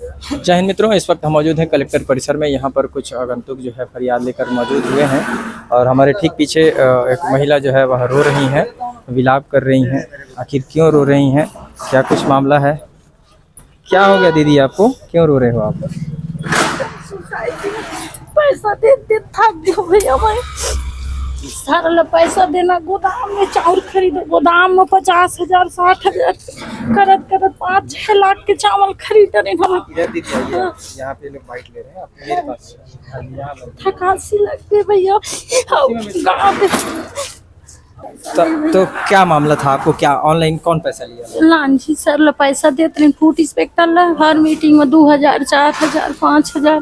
जय हिंद मित्रों, इस वक्त हम मौजूद हैं कलेक्टर परिसर में। यहाँ पर कुछ आगंतुक जो है फरियाद लेकर मौजूद हुए हैं और हमारे ठीक पीछे एक महिला जो है वह रो रही हैं, विलाप कर रही हैं। आखिर क्यों रो रही हैं, क्या कुछ मामला है, क्या हो गया दीदी आपको, क्यों रो रहे हो आप? पैसा दे थक गयो भैया, मैं सारा पैसा देना, गोदाम में चावल खरीदे, गोदाम में 50,000 60,000 करत करत 5-6 लाख के चावल खरीद रहे हम। यहाँ पे लोग बाइट ले रहे हैं, आप मेरे पास थकासी लगती भैया गाँव में। तो क्या मामला था आपको, क्या ऑनलाइन कौन पैसा लिया? लांजी सर पैसा देते रहे, फूड इंस्पेक्टर ला हर मीटिंग में 2,000 4,000 5,000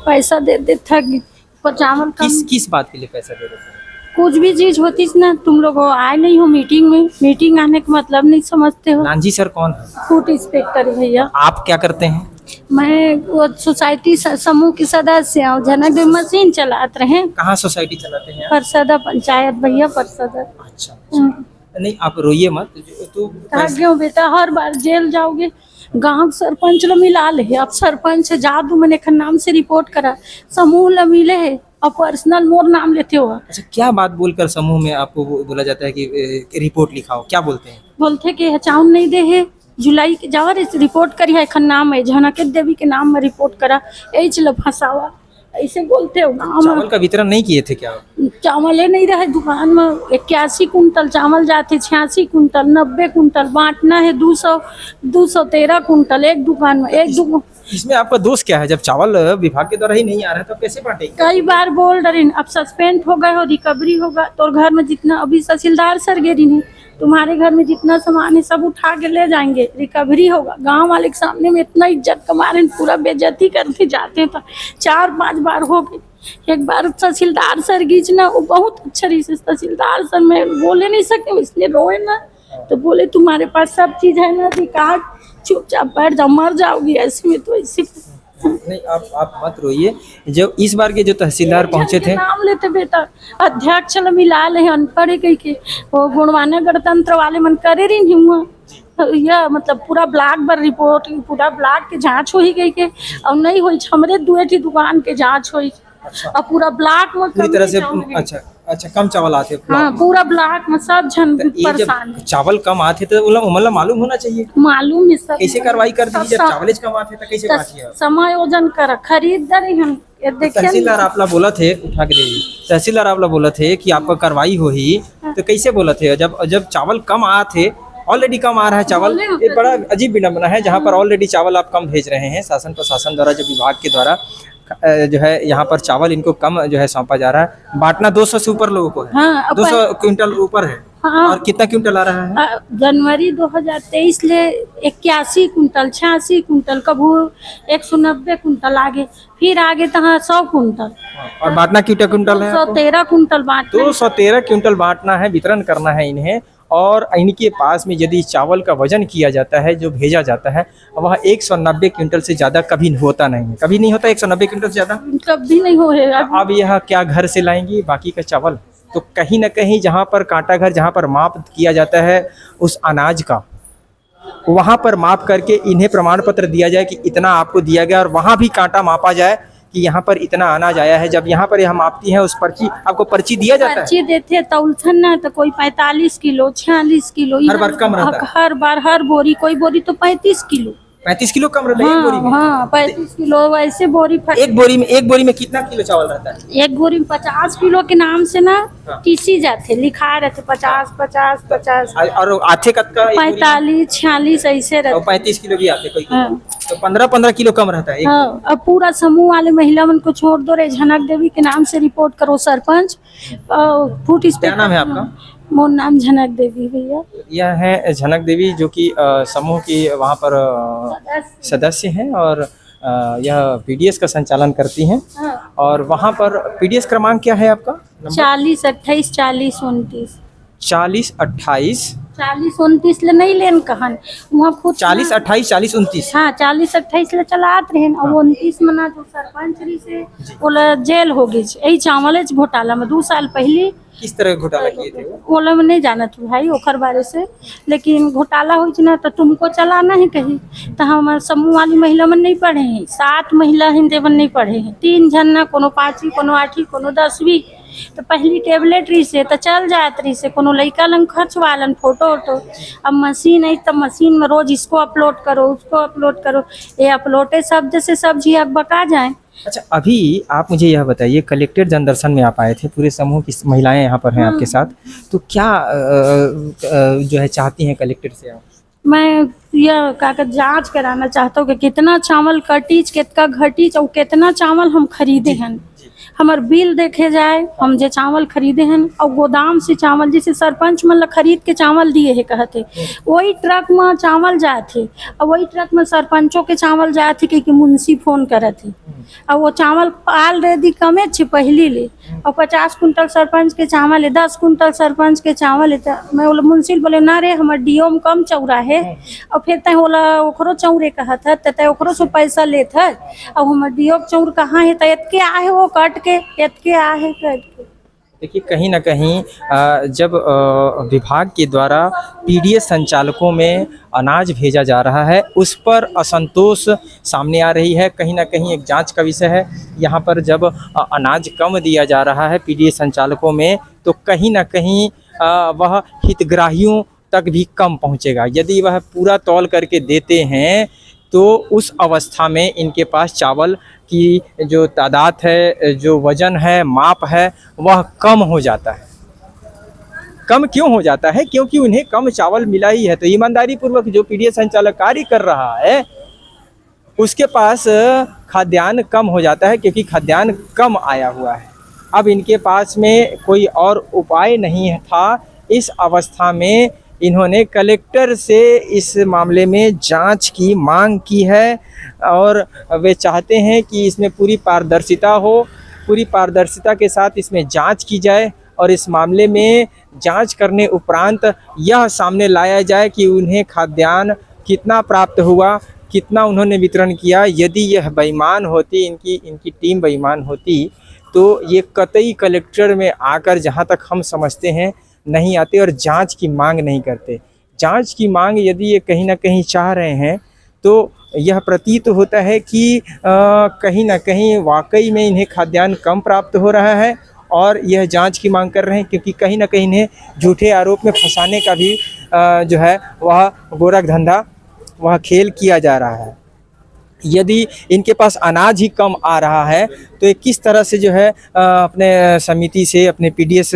पैसा दे थक चावल। किस बात के लिए पैसा दे रहे थे? कुछ भी चीज होती ना, तुम लोग आए नहीं हो मीटिंग में, मीटिंग आने का मतलब नहीं समझते हो। लांजी सर कौन है? फूड इंस्पेक्टर भैया। आप क्या करते हैं? मैं वो सोसाइटी समूह की सदस्य हूँ, जनक देव मशीन चलाते रहे। कहाँ सोसाइटी चलाते हैं? परसदा पंचायत भैया, परसदा। अच्छा, नहीं आप रोइए मत। तो क्यों बेटा, हर बार जेल जाओगे। गांव सरपंच लो मिला ले, अब सरपंच जादू मैंने नाम से रिपोर्ट करा, समूह लो मिले है और पर्सनल मोर नाम लेते हो। अच्छा, क्या बात बोलकर समूह में आपको बोला जाता है कि रिपोर्ट लिखाओ, क्या बोलते हैं? बोलते कि चाउन नहीं दे है, जुलाई के जावा रिपोर्ट करी है, नाम है झनक देवी के नाम में रिपोर्ट करा, यही चलो फंसावा, ऐसे बोलते हो। गाँव चावल का वितरण नहीं किए थे क्या? चावल नहीं रहे दुकान में, 81 कुंटल चावल जाते, 86 कुंटल 90 कुंटल बांटना है, 213 कुंटल एक दुकान में। इसमें आपका दोष क्या है? जब चावल विभाग के द्वारा ही नहीं आ रहा है तो कैसे बांटेंगे? कई बार बोल रहे, अब सस्पेंड हो गए हो, रिकवरी होगा तो घर में जितना, अभी तहसीलदार सर गिरी नहीं, तुम्हारे घर में जितना सामान है सब उठा के ले जाएंगे, रिकवरी होगा। गांव वाले के सामने में इतना इज्जत कमा रहे, पूरा बेइज्जती करके जाते हैं। 4-5 बार हो गए। एक बार तहसीलदार सर गीचना, वो बहुत अच्छा रही तहसीलदार सर, मैं बोले नहीं सकते, इसलिए रोए ना, तो बोले तुम्हारे पास सब चीज है ना, रिकॉर्ड, चुपचाप बैठ जाओ, मर जाओगी ऐसे में। तो ऐसे नहीं, आप मत रोइए। जो इस बार के जो तहसीलदार पहुंचे थे, नाम लेते बेटा, अध्यक्ष मिला ले अनपढ़ कह के, वो गुणवाना गणतंत्र वाले मन करे रही नहीं हुआ, यह मतलब पूरा ब्लॉक पर रिपोर्ट, पूरा ब्लॉक के जांच हो ही गई के, और नहीं हुई हमरे दुएठी दुकान के जांच हुई। अच्छा। और पूरा ब्लॉक में पूरी तरह से अच्छा कम चावल आते? हाँ, पूरा ब्लॉक में सब जन परेशान। चावल कम आते तो मतलब मालूम होना चाहिए, मालूम है सब। कैसे कार्रवाई कर दी? जब चावल कम आते तो कैसे बांटिए? समायोजन कर खरीद रहे हम। तहसीलदार आपला बोला थे, उठा के दे, तहसीलदार आपला बोला थे कि आपका कार्रवाई हो ही, तो कैसे बोला थे? जब चावल कम आ थे, ऑलरेडी कम आ रहा है चावल, ये बड़ा अजीब विडम्बना है। जहाँ पर ऑलरेडी चावल आप कम भेज रहे हैं, शासन प्रशासन द्वारा, जो विभाग के द्वारा जो है यहाँ पर चावल इनको कम जो है सौंपा जा रहा है। बांटना 200 से ऊपर लोगों को है। हाँ, 200 क्विंटल ऊपर है। हाँ, और कितना क्विंटल आ रहा है? जनवरी 2023 ले 81 कुंटल 86 कुंटल, कबू 190 कुंटल, आगे फिर आगे तहाँ 100 कुंटल। और बांटना कितना क्विंटल है? 213 कुंटल बांटना। 213 क्विंटल बांटना है, वितरण करना है इन्हें। और इनके पास में यदि चावल का वजन किया जाता है, जो भेजा जाता है, वह 190 क्विंटल से ज़्यादा कभी होता नहीं है, कभी नहीं होता 190 क्विंटल से ज़्यादा, कभी नहीं होएगा। अब यह क्या घर से लाएंगी बाकी का चावल? तो कहीं ना कहीं जहाँ पर कांटा घर, जहाँ पर माप किया जाता है उस अनाज का, वहाँ पर माप करके इन्हें प्रमाण पत्र दिया जाए कि इतना आपको दिया गया, और वहाँ भी कांटा मापा जाए कि यहाँ पर इतना अनाज आया है। जब यहाँ पर यह मापती है, उस पर्ची, आपको पर्ची दिया जाता है? पर्ची देते तौलथन ना, तो कोई 45 किलो 46 किलो, हर बार कम रहता है? हर बार, हर बोरी, कोई बोरी तो 35 किलो 35 किलो कम रहता है एक बोरी में? हाँ, 35 किलो वैसे बोरी। एक बोरी में कितना किलो चावल रहता है? एक बोरी में 50 किलो के नाम से ना टीसी जाते, लिखा रहते 50 50 50, और आथे का 45 46 ऐसे रहते। 35 किलो भी आते कोई। हाँ। तो 15-15 किलो कम रहता है। हाँ, अब पूरा समूह वाले महिला मन को छोड़ दो रे, झनक देवी के नाम से रिपोर्ट करो सरपंच। Food inspector. क्या नाम है आपका? मोर नाम झनक देवी भैया। यह है झनक देवी, जो कि समूह की वहाँ पर सदस्य हैं, और यह पीडीएस का संचालन करती हैं। हाँ। और वहाँ पर पीडीएस क्रमांक क्या है आपका? 40 28 40 29। 40 28 40-29 ले नहीं लेन कहन वहाँ खुद 40 28 40 29 हाँ 40-28 ले चलात रहे और 29 मना जो सरपंच रही से बोला जेल हो गई यही चावल घोटाला में 2 साल पहले किस तरह घोटाला किए थे वो? बोला में नहीं जाना तू भाई ओखर बारे से लेकिन घोटाला हो ना तो तुमको चलाना है कहीं तो हमारे समूह वाली महिला में नहीं पढ़े हैं 7 महिला हिंदी में नहीं पढ़े हैं 3 जन ना कोनो 5वीं कोनो 8वीं कोनो 10वीं तो पहली टेबलेट रही से तो चल जात रही से कोनो लड़का लंग खर्च वालन फोटो अब मशीन आई तब मशीन में रोज इसको अपलोड करो उसको अपलोड करो ये अपलोडे शब्द से सब जी अब बका जाए। अच्छा अभी आप मुझे यह बताइए कलेक्टर जनदर्शन में आप आए थे पूरे समूह की महिलाएं यहाँ पर हैं आपके साथ तो क्या जो है चाहती हैं कलेक्टर से आप? मैं यह कागज जांच कराना चाहता हूँ कि कितना चावल कटीच कितना घटीच और कितना चावल हम खरीदे हैं हमार बिल देखे जाए हम जो चावल खरीदे हैं और गोदाम से चावल जैसे सरपंच मतलब खरीद के चावल दिए है कहते वही ट्रक में चावल जाए थे और वही ट्रक में सरपंचों के चावल जाए थे कि मुंशी फोन करे थे और वो चावल पाल रेडी कमे छे पहली ले और 50 कुंटल सरपंच के चावल है 10 कुंटल सरपंच के चावल है तो मैं बोला मुंशी बोले ना रे हमार डीओ में कम चौरा है और फिर तय बोला ओकरो चौरे कहत है तय ओकरो से पैसा लेत है और हमार डीओ चौर कहाँ है तो एतके आए वो कट के एतके आए कट के। देखिए कहीं ना कहीं जब विभाग के द्वारा पीडीएस संचालकों में अनाज भेजा जा रहा है उस पर असंतोष सामने आ रही है। कहीं ना कहीं एक जांच का विषय है। यहाँ पर जब अनाज कम दिया जा रहा है पीडीएस संचालकों में तो कहीं ना कहीं वह हितग्राहियों तक भी कम पहुँचेगा। यदि वह पूरा तौल करके देते हैं तो उस अवस्था में इनके पास चावल की जो तादाद है जो वज़न है माप है वह कम हो जाता है। कम क्यों हो जाता है? क्योंकि उन्हें कम चावल मिला ही है। तो ईमानदारी पूर्वक जो पीडीएस संचालक कार्य कर रहा है उसके पास खाद्यान्न कम हो जाता है क्योंकि खाद्यान्न कम आया हुआ है। अब इनके पास में कोई और उपाय नहीं था। इस अवस्था में इन्होंने कलेक्टर से इस मामले में जांच की मांग की है और वे चाहते हैं कि इसमें पूरी पारदर्शिता हो। पूरी पारदर्शिता के साथ इसमें जांच की जाए और इस मामले में जांच करने उपरांत यह सामने लाया जाए कि उन्हें खाद्यान्न कितना प्राप्त हुआ, कितना उन्होंने वितरण किया। यदि यह बेईमान होती, इनकी टीम बेईमान होती तो ये कतई कलेक्टर में आकर, जहां तक हम समझते हैं, नहीं आते और जांच की मांग नहीं करते। जांच की मांग यदि ये कहीं ना कहीं चाह रहे हैं तो यह प्रतीत होता है कि कहीं ना कहीं वाकई में इन्हें खाद्यान्न कम प्राप्त हो रहा है और यह जांच की मांग कर रहे हैं क्योंकि कहीं ना कहीं इन्हें झूठे आरोप में फंसाने का भी जो है वह गोरख धंधा वह खेल किया जा रहा है। यदि इनके पास अनाज ही कम आ रहा है तो ये किस तरह से जो है अपने समिति से, अपने पीडीएस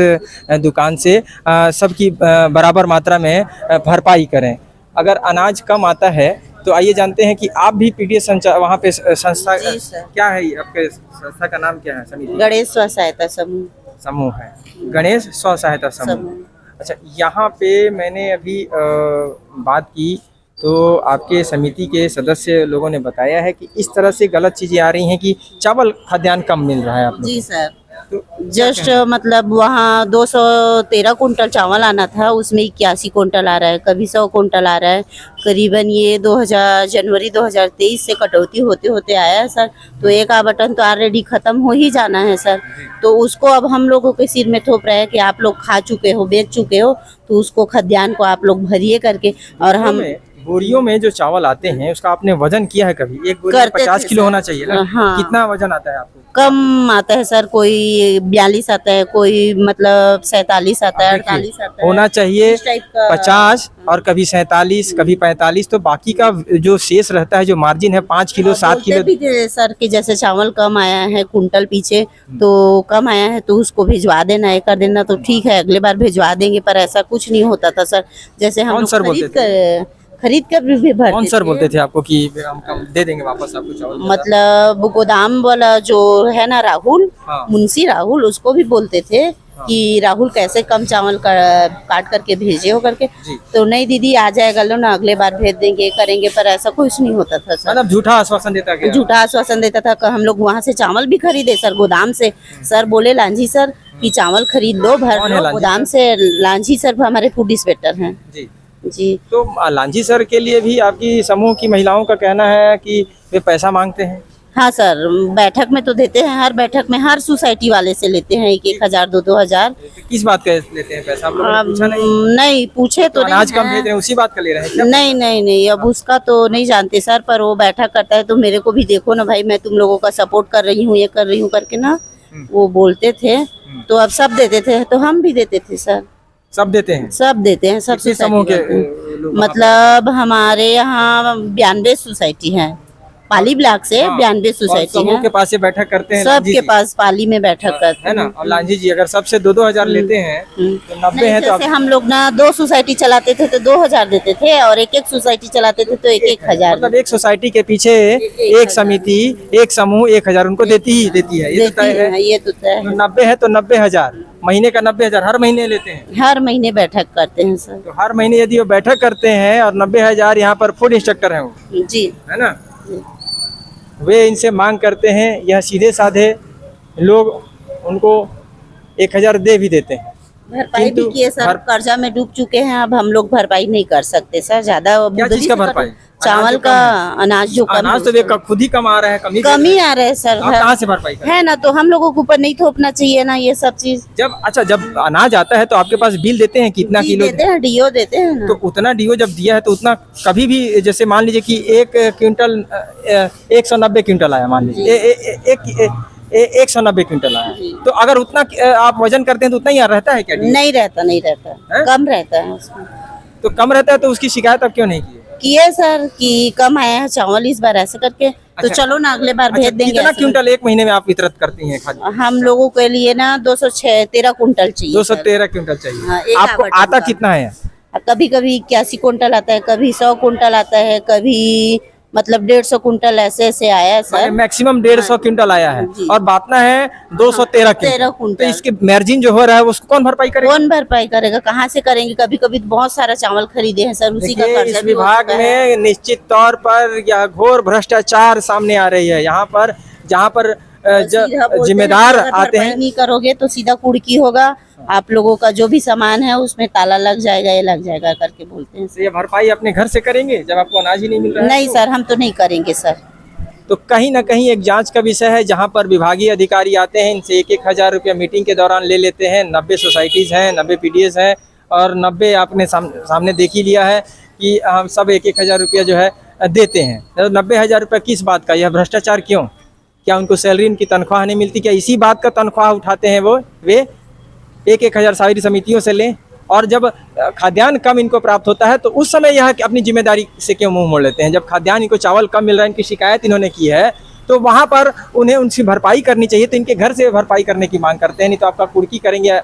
दुकान से सबकी बराबर मात्रा में भरपाई करें। अगर अनाज कम आता है तो आइए जानते हैं कि आप भी पीडीएस वहाँ पे संस्था क्या है, आपके संस्था का नाम क्या है? समिति गणेश स्व सहायता समूह है। गणेश स्व सहायता समूह। अच्छा, यहाँ पे मैंने अभी बात की तो आपके समिति के सदस्य लोगों ने बताया है कि इस तरह से गलत चीज़ें आ रही हैं कि चावल खाद्यान्न कम मिल रहा है आप लोग। जी सर, तो जस्ट मतलब वहाँ 213 कुंटल चावल आना था, उसमें 81 कुंटल आ रहा है, कभी 100 कुंटल आ रहा है। करीबन ये जनवरी 2023 से कटौती होते होते आया है सर। तो एक आवंटन तो ऑलरेडी ख़त्म हो ही जाना है सर। तो उसको अब हम लोगों के सिर में थोप रहे हैं कि आप लोग खा चुके हो, बेच चुके हो, तो उसको खाद्यान्न को आप लोग भरिए करके। और हम बोरियों में जो चावल आते हैं उसका आपने वजन किया है कभी? एक बोरी में 50 किलो होना चाहिए ना? हाँ। कितना वजन आता है आपको? कम आता है सर, कोई 42 आता है, कोई मतलब 47 आता है, 48 आता है। होना चाहिए इस टाइप का 50 और कभी 47 कभी 45। तो बाकी का जो शेष रहता है, जो मार्जिन है 5 किलो 7 किलो भी थे सर कि जैसे चावल कम आया है कुंटल पीछे तो कम आया है तो उसको भिजवा देना, ये कर देना तो ठीक है, अगले बार भिजवा देंगे। पर ऐसा कुछ नहीं होता था सर। जैसे हम लोग खरीद कर भी भरते। कौन सर बोलते थे आपको कि हम कम दे देंगे वापस आपको चावल? मतलब गोदाम वाला जो है ना राहुल, हाँ। मुंशी राहुल, उसको भी बोलते थे कि राहुल कैसे कम चावल काट करके भेजे हो करके। तो नहीं दीदी आ जाएगा लो ना, अगले बार भेज देंगे, करेंगे। पर ऐसा कुछ नहीं होता था सर। मतलब झूठा आश्वासन देता गया। झूठा आश्वासन देता था। हम लोग वहाँ से चावल भी खरीदे सर, गोदाम से। सर बोले लांझी सर कि चावल खरीद लो, भर कौन है लो लांझी गोदाम से। लांझी सर हमारे फूड इंस्पेक्टर हैं जी। जी। तो लांझी सर के लिए भी आपकी समूह की महिलाओं का कहना है कि वे पैसा मांगते हैं। हाँ सर, बैठक में तो देते हैं, हर बैठक में हर सोसाइटी वाले से लेते हैं 1,000 2,000। किस बात का लेते हैं पैसा, आप लोगों ने पूछा नहीं? नहीं पूछे तो अनाज नहीं कम भेज है। रहे हैं उसी बात का ले रहे हैं क्या? नहीं नहीं नहीं, अब उसका तो नहीं जानते सर, पर वो बैठक करता है तो मेरे को भी देखो ना भाई, मैं तुम लोगों का सपोर्ट कर रही हूँ, ये कर रही हूँ करके ना वो बोलते थे। तो अब सब देते थे तो हम भी देते थे सर, सब देते हैं। सब देते हैं, सब कितने समूह के सोसाइटी लोग? मतलब हमारे यहाँ 92 सोसाइटी है, पाली ब्लॉक से हाँ। 92 और सोसाइटी समूह है, के पास से बैठक करते हैं लांझी सबके जी, पास पाली में बैठक करते है ना? हैं। और लांझी जी अगर सबसे 2-2 हजार लेते हैं तो 90 नहीं, है तो जैसे हम लोग ना 2 सोसाइटी चलाते थे तो 2,000 देते थे, और एक सोसाइटी चलाते थे तो 1,000 मतलब एक सोसाइटी के पीछे एक समिति, एक समूह 1,000 उनको देती है, ये तो देती तय है। है, ये तो तय है। 90 है तो 90,000, महीने का 90,000 हर महीने लेते हैं। हर महीने बैठक करते हैं सर तो हर महीने यदि वो बैठक करते हैं और 90,000 यहाँ पर फूड इंस्ट्रक्टर हैं वो, जी। है ना, वे इनसे मांग करते हैं, यह सीधे साधे लोग उनको 1,000 दे भी देते हैं। भरपाई भी किंतु किए सर, भर- कर्जा में डूब चुके हैं, अब हम लोग भरपाई नहीं कर सकते सर, ज्यादा क्या बुधरी चीज का से कर- भरपाई? चावल अनाज जो का, कम है। अनाज जो कम अनाज तो वे खुद ही कम आ रहा है, कम ही आ रहे हैं सर। आप कहाँ से भरपाई करें? है ना, तो हम लोगों के ऊपर नहीं थोपना चाहिए ना ये सब चीज। जब अनाज आता है तो आपके पास बिल देते हैं कितना जी, किलो? देते हैं, डीओ देते हैं ना। तो उतना डीओ जब दिया है तो उतना कभी भी, जैसे मान लीजिए कि 1 क्विंटल 190 क्विंटल आया, मान लीजिए 190 क्विंटल आया, जी। तो अगर उतना आप वजन करते हैं तो उतना ही रहता है क्या? नहीं रहता, नहीं रहता, हैं? कम रहता है उसमें। तो कम रहता है तो उसकी शिकायत आप क्यों नहीं की? किए सर कि कम आया है चावल इस बार ऐसे करके, तो अच्छा। चलो ना अगले बार भेज देंगे कितना ऐसे क्विंटल एक महीने में आप वितरित करती हैं खाद्य? करके। हम लोगों के लिए ना 213 कुंटल चाहिए सर। 213 क्विंटल हाँ, चाहिए। एक आपको आवटन आता का। कितना है? कभी कभी 81 कुंटल आता है, कभी 100 कुंटल आता है, कभी मतलब 150 कुंटल ऐसे ऐसे आया है सर। मैक्सिमम 150 क्विंटल आया है जी। और बांटना है 213 13 क्विंटल। कुंटल। तो इसके मार्जिन जो हो रहा है उसको कौन भरपाई करेगा? कौन भरपाई करेगा, कहाँ से करेंगे? कभी कभी बहुत सारा चावल खरीदे हैं सर, उसी का देखिए, खर्चा इस भी हो विभाग चुका है। में निश्चित तौर पर यह घोर भ्रष्टाचार सामने आ रही है। यहाँ पर जहाँ पर सीधा बोलते जिम्मेदार हैं कि अगर आते भरपाई हैं, नहीं करोगे तो सीधा कुड़की होगा, आप लोगों का जो भी सामान है उसमें ताला लग जाएगा, ये लग जाएगा करके बोलते हैं। तो ये भरपाई अपने घर से करेंगे जब आपको अनाज ही नहीं मिल रहा है? नहीं सर, हम तो नहीं करेंगे सर। तो कहीं ना कहीं एक जांच का विषय है, जहां पर विभागीय अधिकारी आते हैं, इनसे 1-1 हजार रुपया मीटिंग के दौरान ले लेते हैं। 90 सोसाइटीज़ हैं, 90 पीडीएस हैं और 90 आपने सामने देख ही लिया है कि हम सब 1-1 हजार रुपया जो है देते हैं। तो 90,000 रुपया किस बात का? यह भ्रष्टाचार क्यों? क्या उनको सैलरी, उनकी तनख्वाह नहीं मिलती? क्या इसी बात का तनख्वाह उठाते हैं वे 1-1 हजार सारी समितियों से लें? और जब खाद्यान्न कम इनको प्राप्त होता है तो उस समय यह अपनी जिम्मेदारी से क्यों मुंह मोड़ लेते हैं? जब खाद्यान्न इनको चावल कम मिल रहा है, इनकी शिकायत इन्होंने की है, तो वहाँ पर उन्हें उनकी भरपाई करनी चाहिए, तो इनके घर से भरपाई करने की मांग करते हैं। नहीं तो आपका कुर्की करेंगे,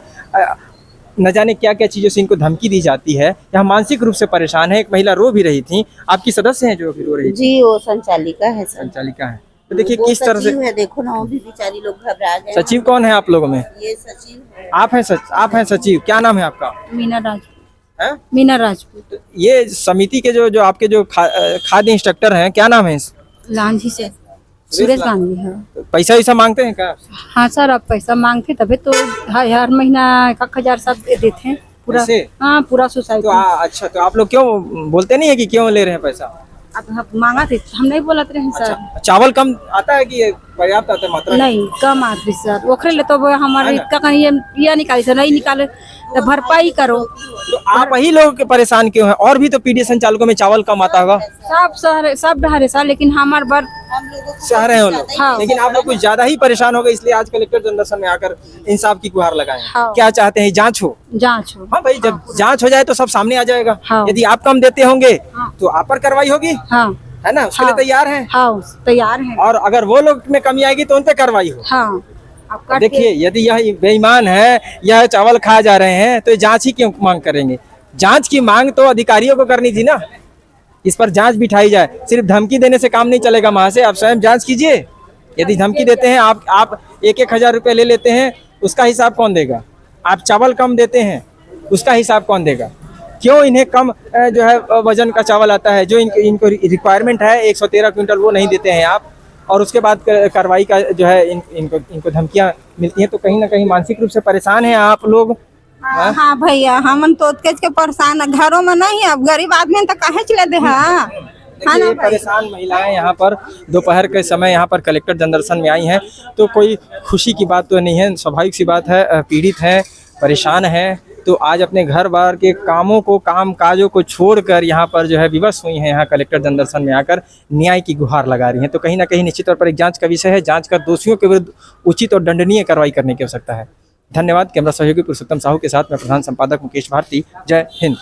न जाने क्या क्या चीज़ों से इनको धमकी दी जाती है। यह मानसिक रूप से परेशान है। एक महिला रो भी रही थी, आपकी सदस्य हैं जो अभी रो रही थी? जी, वो संचालिका है सर। संचालिका है। तो देखिए वो किस तरह से, सचिव है, देखो ना, वो भी बेचारी लोग घबरा गए। सचिव कौन है आप लोगों में? ये सचिव है। आप हैं सचिव, क्या नाम है आपका? मीना राजपूत। है? मीना राजपूत। ये समिति के जो आपके जो खाद्य इंस्ट्रक्टर हैं, क्या नाम है? लांझी से सुरेश गांधी है। पैसा वैसा मांगते हैं क्या? हाँ सर, अब पैसा मांगते तभी तो हर महीना 1,000 सब दे देते हैं पूरा। ऐसे? हाँ, पूरा तो सोसाइटी। अच्छा, तो आप लोग क्यों बोलते नहीं है कि क्यों ले रहे हैं पैसा? अब मांगा थे, हम नहीं बोलत रहे हैं सर। अच्छा, चावल कम आता है कि पर्याप्त आता है मात्रा में? नहीं, कम आती सर, ओखरे ले तो हमारे है ना? इतना कहीं ये निकाली सर, नहीं निकाले तो भरपाई करो। तो आप ही लोग के परेशान क्यों हैं? और भी तो पीडीएस संचालकों में चावल कम आता होगा। सब शहर सब डहरे सर, लेकिन हमार बर शहर है वो लोग, हाँ। लेकिन आप लोग कुछ ज्यादा ही परेशान हो गए, इसलिए आज कलेक्टर जनदर्शन में आकर इंसाफ की गुहार लगाए। हाँ। क्या चाहते हैं? जांच हो? जांच हो। हाँ भाई, जब जांच हो जाए तो सब सामने आ जाएगा। हाँ। यदि आप कम देते होंगे हाँ। तो आप पर कार्रवाई होगी, हाँ है ना? उसके लिए हाँ। तैयार हैं। हाँ, तैयार है। और अगर वो लोग में कमी आएगी तो उन पे कार्रवाई हो। हाँ, आप काट के- देखिए, यदि यह बेईमान है, यह चावल खा जा रहे हैं, तो जांच ही क्यों मांग करेंगे? जांच की मांग तो अधिकारियों को करनी थी ना, इस पर जांच बिठाई जाए। सिर्फ धमकी देने से काम नहीं चलेगा। वहां से आप स्वयं जांच कीजिए। यदि धमकी देते हैं, आप 1-1 हजार रुपये ले लेते हैं, उसका हिसाब कौन देगा? आप चावल कम देते हैं, उसका हिसाब कौन देगा? क्यों इन्हें कम जो है वजन का चावल आता है, जो इनको रिक्वायरमेंट है 113 क्विंटल, वो नहीं देते हैं आप? और उसके बाद कार्रवाई का जो है इनको धमकियां मिलती हैं, तो कहीं ना कहीं मानसिक रूप से परेशान हैं आप लोग। हाँ? हाँ भैया, हम तो के परेशान है, घरों में नहीं, अब गरीब आदमी तो काहे चले दे। हाँ देखिए, ये परेशान महिलाएं यहाँ पर दोपहर के समय यहाँ पर कलेक्टर जनदर्शन में आई हैं, तो कोई खुशी की बात तो नहीं है, स्वाभाविक सी बात है, पीड़ित हैं, परेशान हैं, तो आज अपने घर बार के कामों को, काम काजों को छोड़कर यहाँ पर जो है विवश हुई हैं, यहाँ कलेक्टर जनदर्शन में आकर न्याय की गुहार लगा रही हैं। तो कहीं ना कहीं निश्चित तौर पर एक जांच का विषय है, जांच कर दोषियों के विरुद्ध उचित और दंडनीय कार्रवाई करने की आवश्यकता है। धन्यवाद। कैमरा सहयोगी पुरुषोत्तम साहू के साथ मैं प्रधान संपादक मुकेश भारती। जय हिंद।